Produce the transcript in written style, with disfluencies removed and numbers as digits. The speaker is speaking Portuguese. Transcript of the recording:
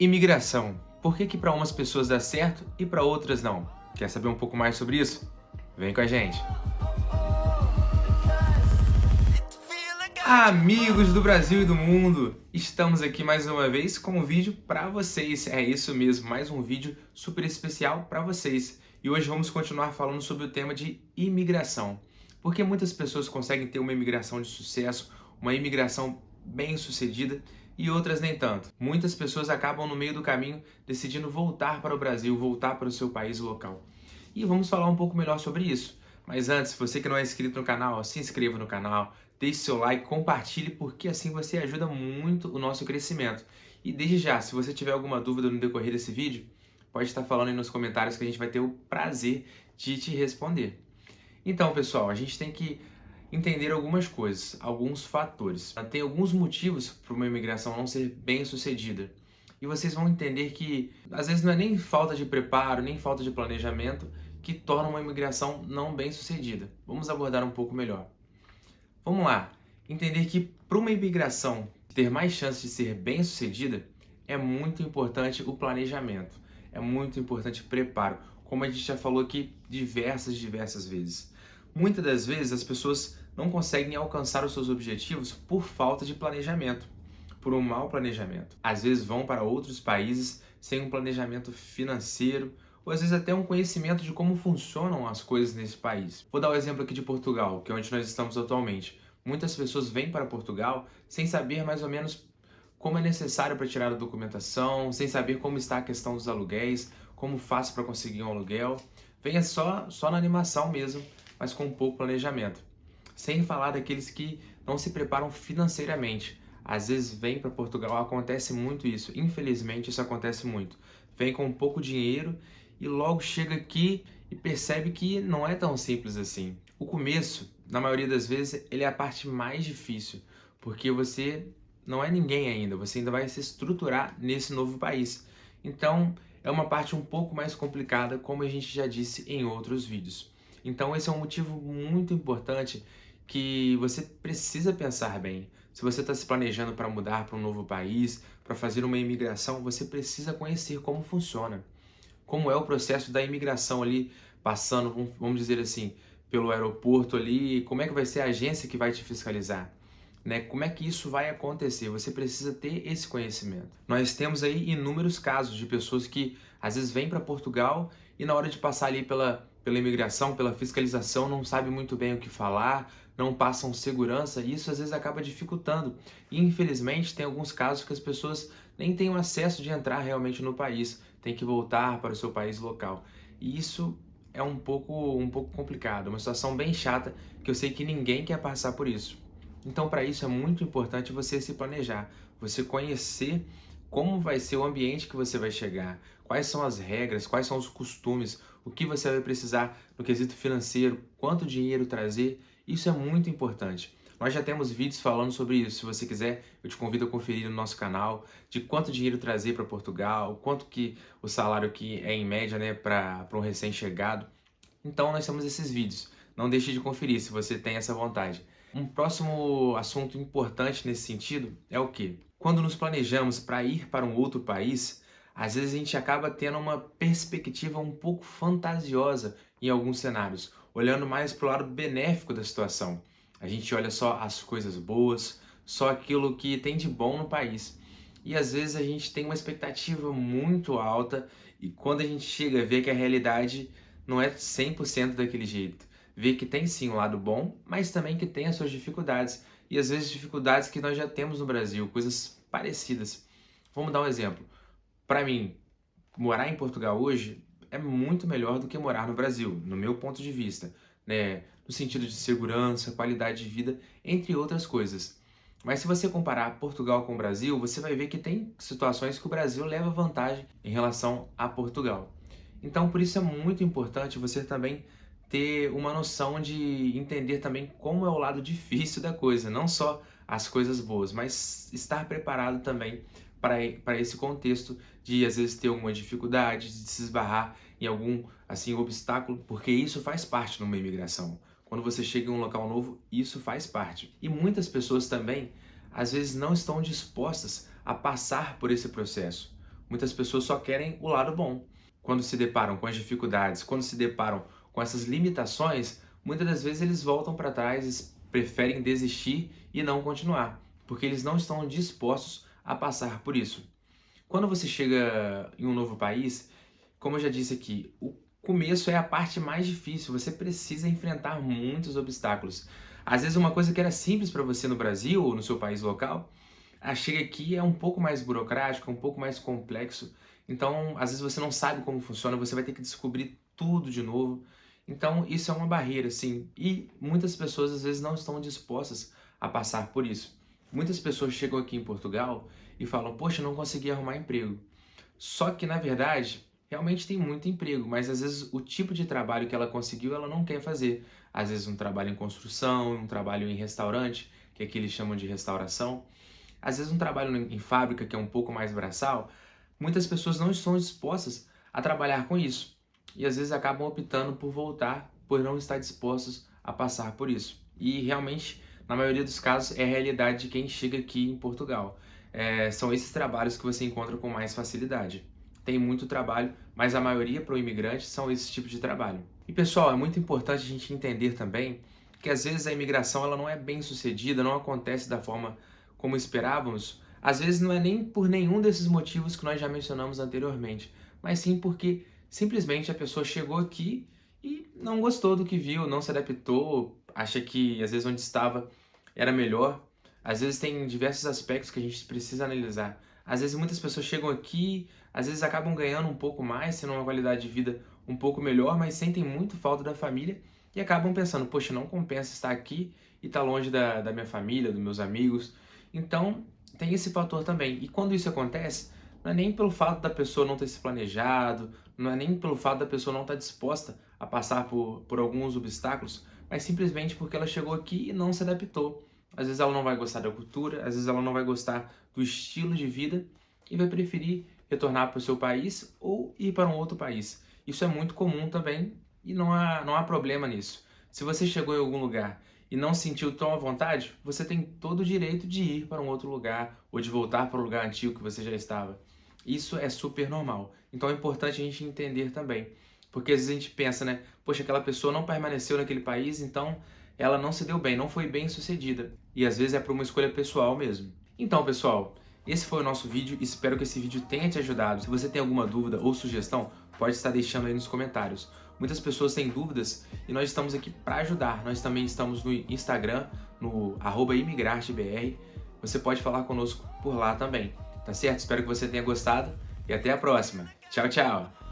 Imigração. Por que para umas pessoas dá certo e para outras não? Quer saber um pouco mais sobre isso? Vem com a gente! Amigos do Brasil e do mundo, estamos aqui mais uma vez com um vídeo para vocês. É isso mesmo, mais um vídeo super especial para vocês. E hoje vamos continuar falando sobre o tema de imigração. Porque muitas pessoas conseguem ter uma imigração de sucesso, uma imigração bem-sucedida e outras nem tanto. Muitas pessoas acabam no meio do caminho decidindo voltar para o Brasil, voltar para o seu país local. E vamos falar um pouco melhor sobre isso. Mas antes, você que não é inscrito no canal, se inscreva no canal, deixe seu like, compartilhe, porque assim você ajuda muito o nosso crescimento. E desde já, se você tiver alguma dúvida no decorrer desse vídeo, pode estar falando aí nos comentários que a gente vai ter o prazer de te responder. Então, pessoal, a gente tem que entender algumas coisas, alguns fatores. Tem alguns motivos para uma imigração não ser bem sucedida. E vocês vão entender que às vezes não é nem falta de preparo, nem falta de planejamento que torna uma imigração não bem sucedida. Vamos abordar um pouco melhor. Vamos lá. Entender que para uma imigração ter mais chance de ser bem sucedida, é muito importante o planejamento. É muito importante o preparo, como a gente já falou aqui diversas vezes. Muitas das vezes as pessoas não conseguem alcançar os seus objetivos por falta de planejamento, por um mau planejamento. Às vezes vão para outros países sem um planejamento financeiro, ou às vezes até um conhecimento de como funcionam as coisas nesse país. Vou dar o exemplo aqui de Portugal, que é onde nós estamos atualmente. Muitas pessoas vêm para Portugal sem saber mais ou menos como é necessário para tirar a documentação, sem saber como está a questão dos aluguéis, como faz para conseguir um aluguel. Venha só na animação mesmo, mas com pouco planejamento. Sem falar daqueles que não se preparam financeiramente. Às vezes vem para Portugal, acontece muito isso, infelizmente isso acontece muito. Vem com pouco dinheiro e logo chega aqui e percebe que não é tão simples assim. O começo, na maioria das vezes, ele é a parte mais difícil, porque você não é ninguém ainda, você ainda vai se estruturar nesse novo país. Então, é uma parte um pouco mais complicada, como a gente já disse em outros vídeos. Então, esse é um motivo muito importante que você precisa pensar bem. Se você está se planejando para mudar para um novo país, para fazer uma imigração, você precisa conhecer como funciona. Como é o processo da imigração ali, passando, vamos dizer assim, pelo aeroporto ali, como é que vai ser a agência que vai te fiscalizar? Né? Como é que isso vai acontecer? Você precisa ter esse conhecimento. Nós temos aí inúmeros casos de pessoas que às vezes vêm para Portugal e na hora de passar ali pela imigração, pela fiscalização, não sabe muito bem o que falar, não passam segurança e isso às vezes acaba dificultando. E infelizmente tem alguns casos que as pessoas nem têm o acesso de entrar realmente no país, tem que voltar para o seu país local. E isso é um pouco complicado, uma situação bem chata que eu sei que ninguém quer passar por isso. Então, para isso é muito importante você se planejar, você conhecer como vai ser o ambiente que você vai chegar, quais são as regras, quais são os costumes, o que você vai precisar no quesito financeiro, quanto dinheiro trazer, isso é muito importante. Nós já temos vídeos falando sobre isso, se você quiser, eu te convido a conferir no nosso canal, de quanto dinheiro trazer para Portugal, quanto que o salário que é em média, né, para um recém-chegado. Então nós temos esses vídeos, não deixe de conferir se você tem essa vontade. Um próximo assunto importante nesse sentido é o quê? Quando nos planejamos para ir para um outro país, às vezes a gente acaba tendo uma perspectiva um pouco fantasiosa em alguns cenários, olhando mais para o lado benéfico da situação. A gente olha só as coisas boas, só aquilo que tem de bom no país. E às vezes a gente tem uma expectativa muito alta e quando a gente chega a ver que a realidade não é 100% daquele jeito. Ver que tem sim um lado bom, mas também que tem as suas dificuldades. E às vezes dificuldades que nós já temos no Brasil, coisas parecidas. Vamos dar um exemplo. Para mim, morar em Portugal hoje é muito melhor do que morar no Brasil, no meu ponto de vista, né? No sentido de segurança, qualidade de vida, entre outras coisas. Mas se você comparar Portugal com o Brasil, você vai ver que tem situações que o Brasil leva vantagem em relação a Portugal. Então, por isso é muito importante você também ter uma noção de entender também como é o lado difícil da coisa, não só as coisas boas, mas estar preparado também para esse contexto de às vezes ter alguma dificuldade, de se esbarrar em algum assim obstáculo, porque isso faz parte de uma imigração. Quando você chega em um local novo, isso faz parte. E muitas pessoas também às vezes não estão dispostas a passar por esse processo. Muitas pessoas só querem o lado bom. Quando se deparam com as dificuldades, quando se deparam com essas limitações, muitas das vezes eles voltam para trás e preferem desistir e não continuar, porque eles não estão dispostos a passar por isso. Quando você chega em um novo país, como eu já disse aqui, o começo é a parte mais difícil, você precisa enfrentar muitos obstáculos. Às vezes uma coisa que era simples para você no Brasil ou no seu país local, chega aqui é um pouco mais burocrático, um pouco mais complexo. Então, às vezes você não sabe como funciona, você vai ter que descobrir tudo de novo. Então, isso é uma barreira, sim. E muitas pessoas às vezes não estão dispostas a passar por isso. Muitas pessoas chegam aqui em Portugal e falam: "Poxa, eu não consegui arrumar emprego". Só que, na verdade, realmente tem muito emprego, mas às vezes o tipo de trabalho que ela conseguiu, ela não quer fazer. Às vezes um trabalho em construção, um trabalho em restaurante, que aqui eles chamam de restauração. Às vezes um trabalho em fábrica, que é um pouco mais braçal, muitas pessoas não estão dispostas a trabalhar com isso. E às vezes acabam optando por voltar, por não estar dispostos a passar por isso. E realmente, na maioria dos casos, é a realidade de quem chega aqui em Portugal. São esses trabalhos que você encontra com mais facilidade. Tem muito trabalho, mas a maioria para o imigrante são esses tipos de trabalho. E pessoal, é muito importante a gente entender também que às vezes a imigração ela não é bem sucedida, não acontece da forma como esperávamos. Às vezes não é nem por nenhum desses motivos que nós já mencionamos anteriormente, mas sim porque simplesmente a pessoa chegou aqui e não gostou do que viu, não se adaptou, acha que às vezes onde estava era melhor. Às vezes tem diversos aspectos que a gente precisa analisar. Às vezes muitas pessoas chegam aqui, às vezes acabam ganhando um pouco mais, tendo uma qualidade de vida um pouco melhor, mas sentem muito falta da família e acabam pensando: poxa, não compensa estar aqui e estar longe da minha família, dos meus amigos. Então, tem esse fator também. E quando isso acontece, não é nem pelo fato da pessoa não ter se planejado, não é nem pelo fato da pessoa não estar disposta a passar por alguns obstáculos, mas simplesmente porque ela chegou aqui e não se adaptou. Às vezes ela não vai gostar da cultura, às vezes ela não vai gostar do estilo de vida e vai preferir retornar para o seu país ou ir para um outro país. Isso é muito comum também e não há problema nisso. Se você chegou em algum lugar e não se sentiu tão à vontade, você tem todo o direito de ir para um outro lugar ou de voltar para o lugar antigo que você já estava. Isso é super normal. Então é importante a gente entender também. Porque às vezes a gente pensa, né? Poxa, aquela pessoa não permaneceu naquele país, então ela não se deu bem, não foi bem sucedida. E às vezes é por uma escolha pessoal mesmo. Então, pessoal, esse foi o nosso vídeo. Espero que esse vídeo tenha te ajudado. Se você tem alguma dúvida ou sugestão, pode estar deixando aí nos comentários. Muitas pessoas têm dúvidas e nós estamos aqui para ajudar. Nós também estamos no Instagram, no @imigrartebr. Você pode falar conosco por lá também. Tá certo? Espero que você tenha gostado e até a próxima. Tchau, tchau!